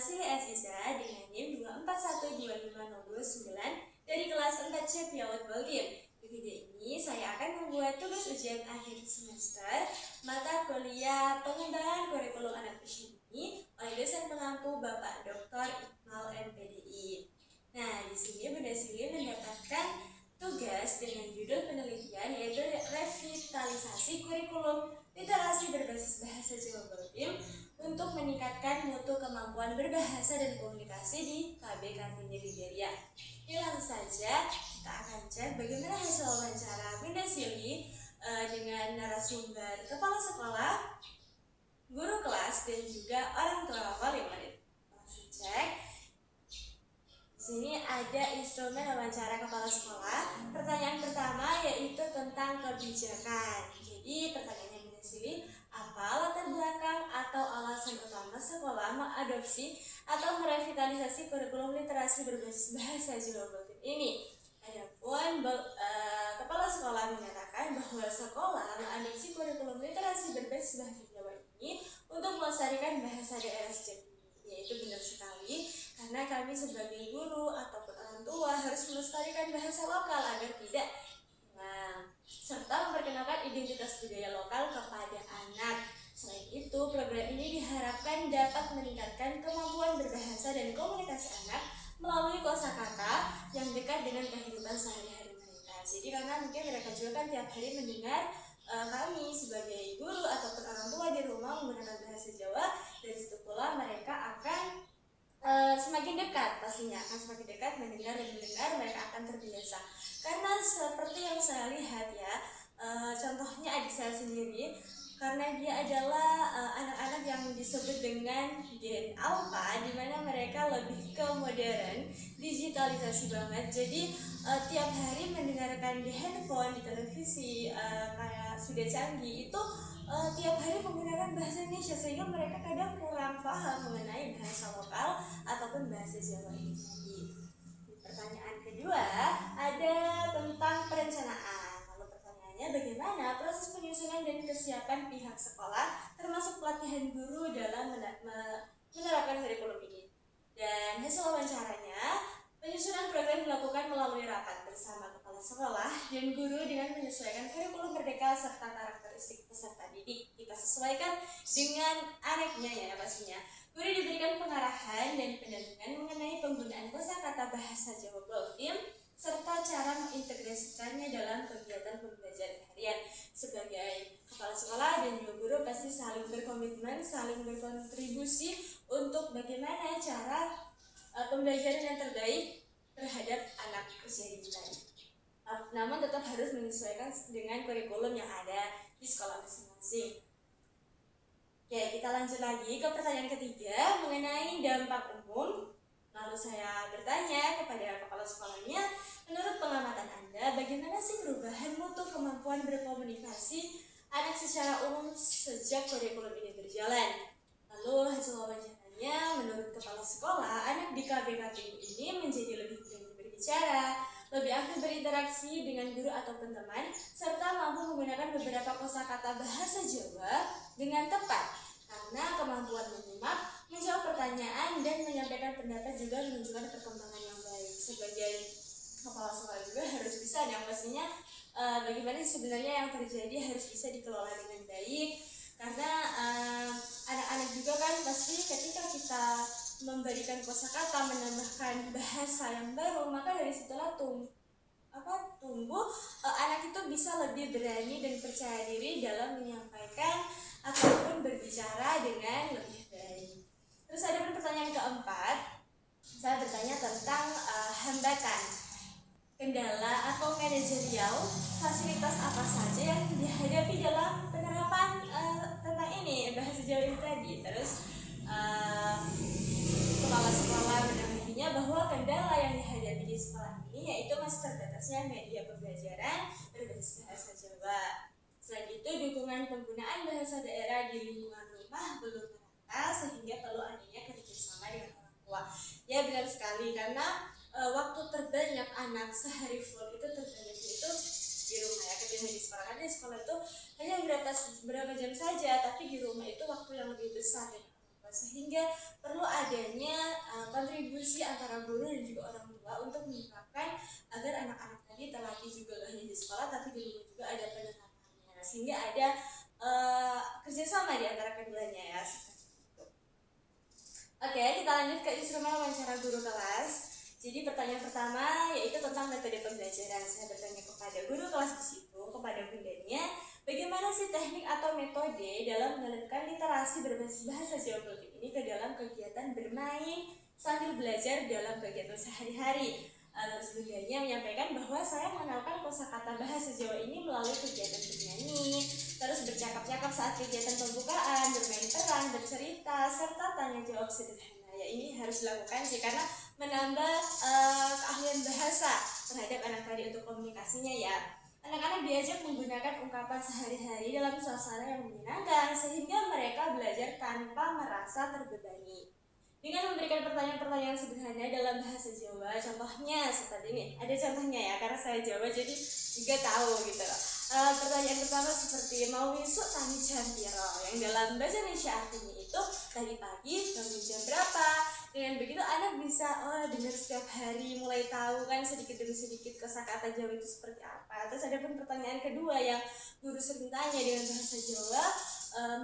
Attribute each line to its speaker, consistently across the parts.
Speaker 1: Mahasiswi Aziza dengan NIM 241250229 dari kelas 4C Piawat Balkim. Di video ini saya akan membuat tugas ujian akhir semester mata kuliah pengembangan kurikulum anak usia dini oleh dosen pengampu Bapak Dr. Iqbal MPDI. Nah, di sini Bunda Sili mendapatkan tugas dengan judul penelitian yaitu revitalisasi kurikulum literasi berbasis bahasa Jawa Balkim untuk meningkatkan mutu kemampuan berbahasa dan komunikasi di KB Kartini Widarya. Ini langsung saja kita akan cek bagaimana hasil wawancara Bunda Sili dengan narasumber kepala sekolah, guru kelas, dan juga orang tua wali murid. Langsung cek. Di sini ada instrumen wawancara kepala sekolah. Pertanyaan pertama yaitu tentang kebijakan. Jadi pertanyaannya Bunda Sili, apa latar belakang atau alasan utama sekolah mengadopsi atau merevitalisasi kurikulum literasi berbasis bahasa Jawa Balkim ini? Adapun kepala sekolah menyatakan bahwa sekolah mengadopsi kurikulum literasi berbasis bahasa Jawa ini untuk melestarikan bahasa daerah sejak dini. Yaitu benar sekali, karena kami sebagai guru ataupun orang tua harus melestarikan bahasa lokal agar tidak hilang, serta memperkenalkan identitas budaya lokal kepada anak. Selain itu, program ini diharapkan dapat meningkatkan kemampuan berbahasa dan komunikasi anak melalui kosakata yang dekat dengan kehidupan sehari-hari mereka. Jadi karena mungkin mereka juga kan tiap hari mendengar kami sebagai guru ataupun orang tua di rumah menggunakan bahasa Jawa, dari situ pula mereka akan semakin dekat, pastinya akan semakin dekat mendengar dan mendengar, mereka akan terbiasa. Karena seperti yang saya lihat ya, contohnya adik saya sendiri, karena dia adalah anak-anak yang disebut dengan Gen Alpha, di mana mereka lebih ke modern, digitalisasi banget. Jadi tiap hari mendengarkan di handphone, di televisi, kayak sudah canggih itu tiap hari menggunakan bahasa Indonesia, sehingga mereka kadang kurang paham mengenai bahasa lokal ataupun bahasa Jawa ini tadi. Pertanyaan kedua ada tentang perencanaan. Lalu pertanyaannya, bagaimana proses penyusunan dan kesiapan pihak sekolah termasuk pelatihan guru dalam menerapkan kurikulum ini? Dan hasil wawancaranya, penyusunan program dilakukan melalui rapat bersama kepala sekolah dan guru dengan menyesuaikan kurikulum merdeka serta karakteristik peserta didik. Kita sesuaikan dengan anaknya ya pastinya. Guru diberikan pengarahan dan pendampingan mengenai penggunaan kosakata bahasa Jawa Balkim serta cara mengintegrasikannya dalam kegiatan pembelajaran harian. Sebagai kepala sekolah dan juga guru pasti saling berkomitmen, saling berkontribusi untuk bagaimana cara pembelajaran yang terbaik terhadap anak usia dini tadi. Namun tetap harus menyesuaikan dengan kurikulum yang ada di sekolah masing-masing. Oke, kita lanjut lagi ke pertanyaan ketiga mengenai dampak umum. Lalu saya bertanya kepada kepala sekolahnya, menurut pengamatan Anda, bagaimana sih perubahan mutu kemampuan berkomunikasi anak secara umum sejak kurikulum ini berjalan? Lalu hasil wawancaranya, menurut kepala sekolah, anak di KBKT ini menjadi lebih berani berbicara, lebih aktif berinteraksi dengan guru ataupun teman, serta mampu menggunakan beberapa kosakata bahasa Jawa dengan tepat. Karena kemampuan menyimak, menjawab pertanyaan, dan menyampaikan pendapat juga menunjukkan perkembangan yang baik. Sebagai kepala sekolah juga harus bisa, yang pastinya bagaimana sebenarnya yang terjadi harus bisa dikelola dengan baik. Karena anak-anak juga kan pasti ketika kita memberikan kosakata, menambahkan bahasa yang baru, maka dari situlah tumbuh anak itu bisa lebih berani dan percaya diri dalam menyampaikan ataupun berbicara dengan lebih baik. Terus ada pertanyaan keempat, saya bertanya tentang hambatan, kendala atau manajerial, fasilitas apa saja yang dihadapi dalam penerapan tentang ini bahasa Jawa ini tadi. Terus kepala sekolah mendampinginya bahwa kendala yang dihadapi di sekolah ini yaitu masih terbatasnya media pembelajaran berbasis bahasa Jawa. Selain itu, dukungan penggunaan bahasa daerah di lingkungan rumah belum merata sehingga perlu adanya kerjasama dengan orang tua. Ya benar sekali, karena waktu terbanyak anak sehari full itu terbanyak itu di rumah ya, ketimbang di sekolah. Karena di sekolah itu hanya berapa jam saja, tapi di rumah itu waktu yang lebih besar dan orang tua sehingga perlu adanya kontribusi antara guru dan juga orang tua untuk menerapkan agar anak-anak tadi terlatih juga gak hanya di sekolah tapi di rumah juga ada penerapannya, sehingga ada kerjasama di antara keduanya ya, seperti itu. Oke, kita lanjut ke instrumen wawancara guru kelas. Jadi pertanyaan pertama yaitu tentang metode pembelajaran. Saya bertanya kepada guru kelas di situ, kepada bundanya, bagaimana sih teknik atau metode dalam menyelipkan literasi berbasis bahasa Jawa Kultif ini ke dalam kegiatan bermain sambil belajar dalam kegiatan sehari-hari. Terus bundanya menyampaikan bahwa saya mengenalkan kosakata bahasa Jawa ini melalui kegiatan bernyanyi, terus bercakap-cakap saat kegiatan pembukaan, bermain peran, bercerita, serta tanya jawab sederhana. Ya, ini harus dilakukan sih karena menambah keahlian bahasa terhadap anak tadi untuk komunikasinya ya. Anak-anak diajak menggunakan ungkapan sehari-hari dalam suasana yang menyenangkan sehingga mereka belajar tanpa merasa terbebani. Dengan memberikan pertanyaan-pertanyaan sederhana dalam bahasa Jawa, contohnya seperti ini. Ada contohnya ya, karena saya Jawa jadi juga tahu gitu loh. Pertanyaan pertama seperti mau wisuk tani jam piro, yang dalam bahasa Indonesia artinya itu tadi pagi bangun jam berapa. Dengan begitu anak bisa dengar setiap hari, mulai tahu kan sedikit demi sedikit kosakata Jawa itu seperti apa. Terus ada pun pertanyaan kedua yang guru sering tanya dengan bahasa Jawa,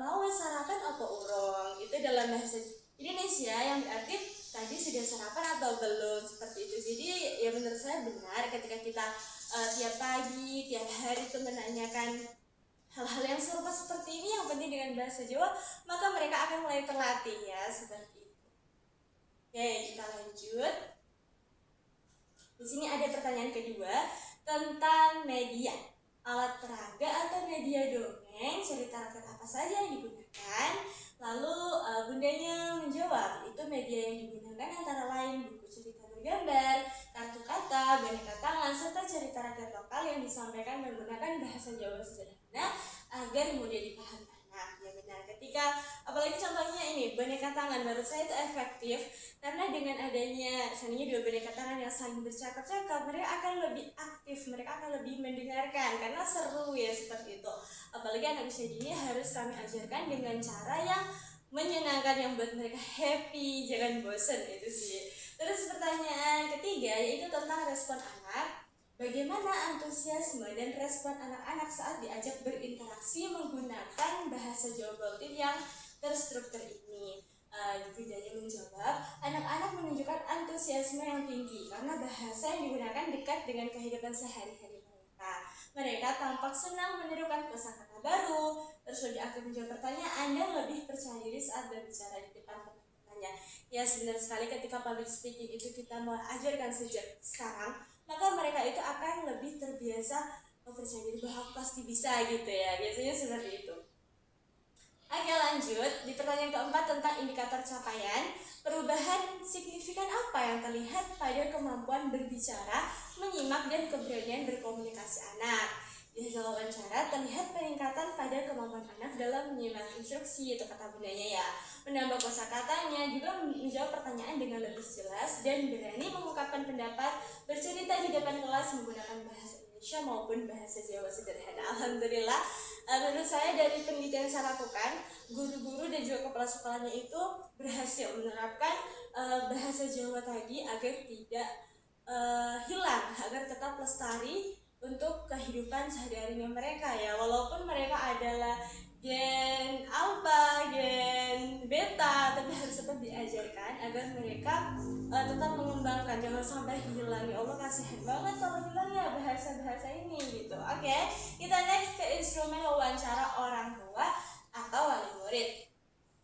Speaker 1: mau sarapan apa urung? Itu dalam bahasa Indonesia yang berarti tadi sudah sarapan atau belum, seperti itu. Jadi ya menurut saya benar ketika kita tiap pagi, tiap hari itu menanyakan hal-hal yang serupa seperti ini yang penting dengan bahasa Jawa, maka mereka akan mulai terlatih ya, seperti itu. Oke, kita lanjut. Di sini ada pertanyaan kedua tentang media. Alat peraga atau media dongeng, cerita rakyat apa saja yang digunakan? Lalu bundanya menjawab, itu media yang digunakan antara lain buku cerita bergambar, kartu kata, boneka tangan, serta cerita rakyat lokal yang disampaikan menggunakan bahasa Jawa sederhana agar mudah dipahami anak. Ya benar, ketika apalagi contohnya ini boneka tangan, menurut saya itu efektif karena dengan adanya seandainya dua boneka tangan yang saling bercakap-cakap, mereka akan lebih aktif, mereka akan lebih mendengarkan karena seru ya, seperti itu. Apalagi anak usia dini harus kami ajarkan dengan cara yang menyenangkan, yang buat mereka happy, jangan bosan, itu sih. Terus pertanyaan ketiga yaitu tentang respon anak. Bagaimana antusiasme dan respon anak-anak saat diajak berinteraksi menggunakan bahasa Jawa Kultif yang terstruktur ini? Bundanya menjawab, anak-anak menunjukkan antusiasme yang tinggi karena bahasa yang digunakan dekat dengan kehidupan sehari-hari mereka. Mereka tampak senang menirukan kosakata baru, terus lebih aktif menjawab pertanyaan dan lebih percaya diri saat berbicara di depan teman-temannya. Ya sebenarnya sekali ketika public speaking itu kita mau ajarkan sejak sekarang, maka mereka itu akan lebih terbiasa percaya diri bahwa pasti bisa gitu ya, biasanya seperti itu. Oke, lanjut di pertanyaan keempat tentang indikator capaian. Perubahan signifikan apa yang terlihat pada kemampuan berbicara, menyimak, dan keberanian berkomunikasi anak? Di hasil wawancara terlihat peningkatan pada kemampuan anak dalam menyimak instruksi, itu kata bundanya ya, menambah kosakatanya, juga menjawab pertanyaan dengan lebih jelas dan berani mengungkapkan pendapat, bercerita di depan kelas menggunakan bahasa Indonesia maupun bahasa Jawa sederhana. Alhamdulillah, menurut saya dari penelitian yang saya lakukan, guru-guru dan juga kepala sekolahnya itu berhasil menerapkan bahasa Jawa tadi agar tidak hilang, agar tetap lestari untuk kehidupan sehari-harinya mereka ya, walaupun mereka adalah gen alpha, gen beta, tapi harus tetap diajarkan agar mereka tetap mengembangkan, jangan sampai hilang. Ya Allah, kasihan banget kalau hilang ya bahasa-bahasa ini gitu. Oke, kita next ke instrumen wawancara orang tua atau wali murid.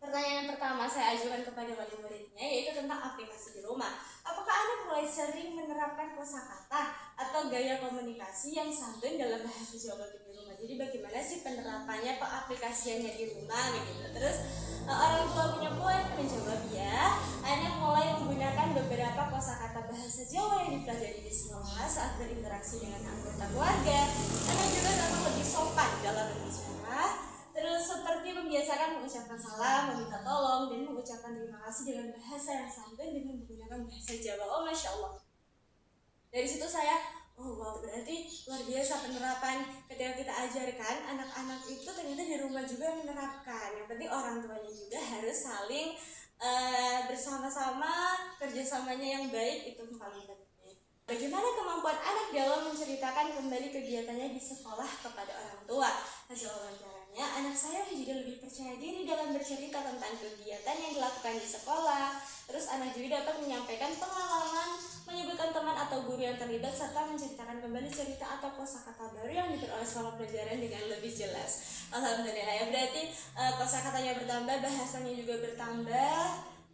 Speaker 1: Pertanyaan pertama saya ajukan kepada wali muridnya yaitu tentang aplikasi di rumah. Apakah Anda mulai sering menerapkan kosakata atau gaya komunikasi yang santun dalam bahasa Jawa di rumah? Jadi bagaimana sih penerapannya, pengaplikasiannya di rumah gitu. Terus orang tua punya poin menjawab ya, anak mulai menggunakan beberapa kosakata bahasa Jawa yang dipelajari di sekolah saat berinteraksi dengan anggota keluarga. Anak juga dapat lebih sopan dalam berbicara. Terus seperti membiasakan mengucapkan salam, meminta tolong, dan mengucapkan terima kasih dengan bahasa yang santun dengan menggunakan bahasa Jawa. Oh, Masya Allah. Dari situ saya, oh wow, berarti luar biasa penerapan ketika kita ajarkan anak-anak itu ternyata di rumah juga menerapkan. Yang penting orang tuanya juga harus saling bersama-sama, kerjasamanya yang baik itu paling penting. Bagaimana kemampuan anak dalam menceritakan kembali kegiatannya di sekolah kepada orang tua? Hasil wawancaranya, anak saya menjadi lebih percaya diri dalam bercerita tentang kegiatan yang dilakukan di sekolah. Terus anak juga dapat menyampaikan pengalaman, menyebutkan teman atau guru yang terlibat, serta menceritakan kembali cerita atau kosakata baru yang diperoleh selama pelajaran dengan lebih jelas. Alhamdulillah ya, berarti kosakatanya bertambah, bahasanya juga bertambah,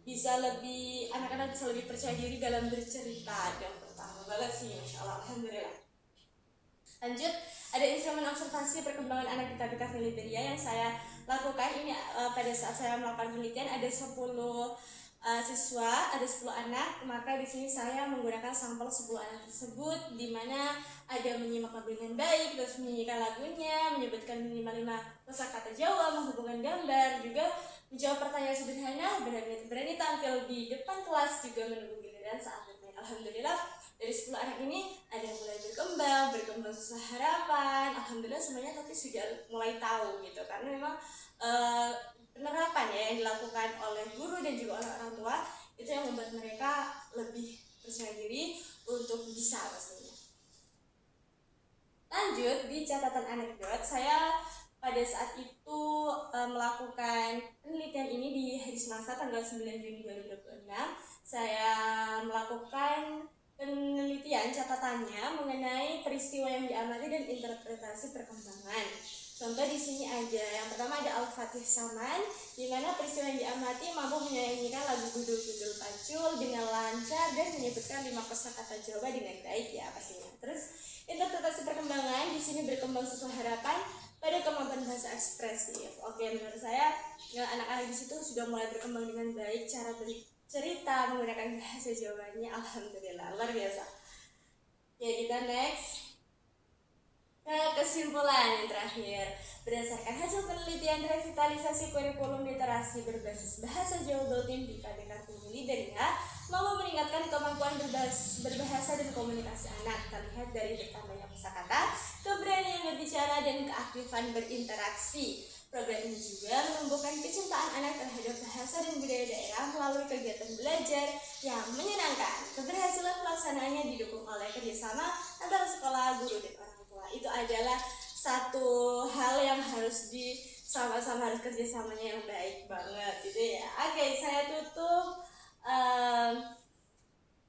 Speaker 1: bisa lebih, anak-anak bisa lebih percaya diri dalam bercerita. Yang pertama banget sih, Masya Allah, Alhamdulillah. Lanjut, ada instrumen observasi perkembangan anak di habitat Liberia yang saya lakukan ini pada saat saya melakukan penelitian. Ada 10 siswa, ada 10 anak, maka di sini saya menggunakan sampel 10 anak tersebut, di mana ada menyimak lagu dengan baik, terus menyanyikan lagunya, menyebutkan minimal 5 kosakata Jawa, menghubungkan gambar, juga menjawab pertanyaan sederhana, berani tampil di depan kelas, juga menunggu giliran saat bermain. Alhamdulillah, dari 10 anak ini ada yang mulai berkembang sesuai harapan. Alhamdulillah semuanya tapi sudah mulai tahu gitu, karena memang penerapan ya yang dilakukan oleh guru dan juga oleh orang tua itu yang membuat mereka lebih percaya diri untuk bisa pastinya. Lanjut, di catatan anekdot, saya pada saat itu melakukan penelitian ini di hari Selasa tanggal 9 Juni 2026. Saya melakukan penelitian catatannya mengenai peristiwa yang diamati dan interpretasi perkembangan. Contoh di sini ada, yang pertama ada Al-Fatih Saman, di mana peristiwa yang diamati mampu menyanyikan lagu Gundul-Gundul Pacul dengan lancar dan menyebutkan 5 kosakata Jawa dengan baik ya pastinya. Terus interpretasi perkembangan di sini berkembang sesuai harapan pada kemampuan bahasa ekspresif. Oke, menurut saya anak-anak di situ sudah mulai berkembang dengan baik cara bercerita menggunakan bahasa Jawanya. Alhamdulillah, luar biasa. Ya, kita next. Kesimpulan yang terakhir, berdasarkan hasil penelitian revitalisasi kurikulum literasi berbasis bahasa Jawa Baltim di KD Kartini Liberia mampu meningkatkan kemampuan berbahasa dan komunikasi anak, terlihat dari bertambahnya kosakata, keberanian berbicara, dan keaktifan berinteraksi. Program ini juga menumbuhkan kecintaan anak terhadap bahasa dan budaya daerah melalui kegiatan belajar yang menyenangkan. Keberhasilan pelaksanaannya didukung oleh kerjasama antara sekolah, guru, dan orang tua. Itu adalah satu hal yang harus sama-sama harus kerjasamanya yang baik banget gitu ya. Oke, saya tutup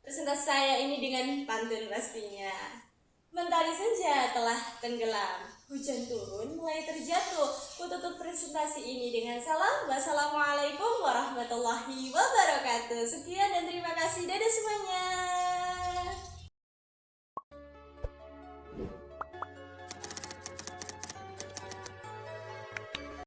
Speaker 1: presentasi saya ini dengan pantun pastinya. Mentari senja telah tenggelam, hujan turun mulai terjatuh. Ku tutup presentasi ini dengan salam. Wassalamualaikum warahmatullahi wabarakatuh. Sekian dan terima kasih. Dadah semuanya.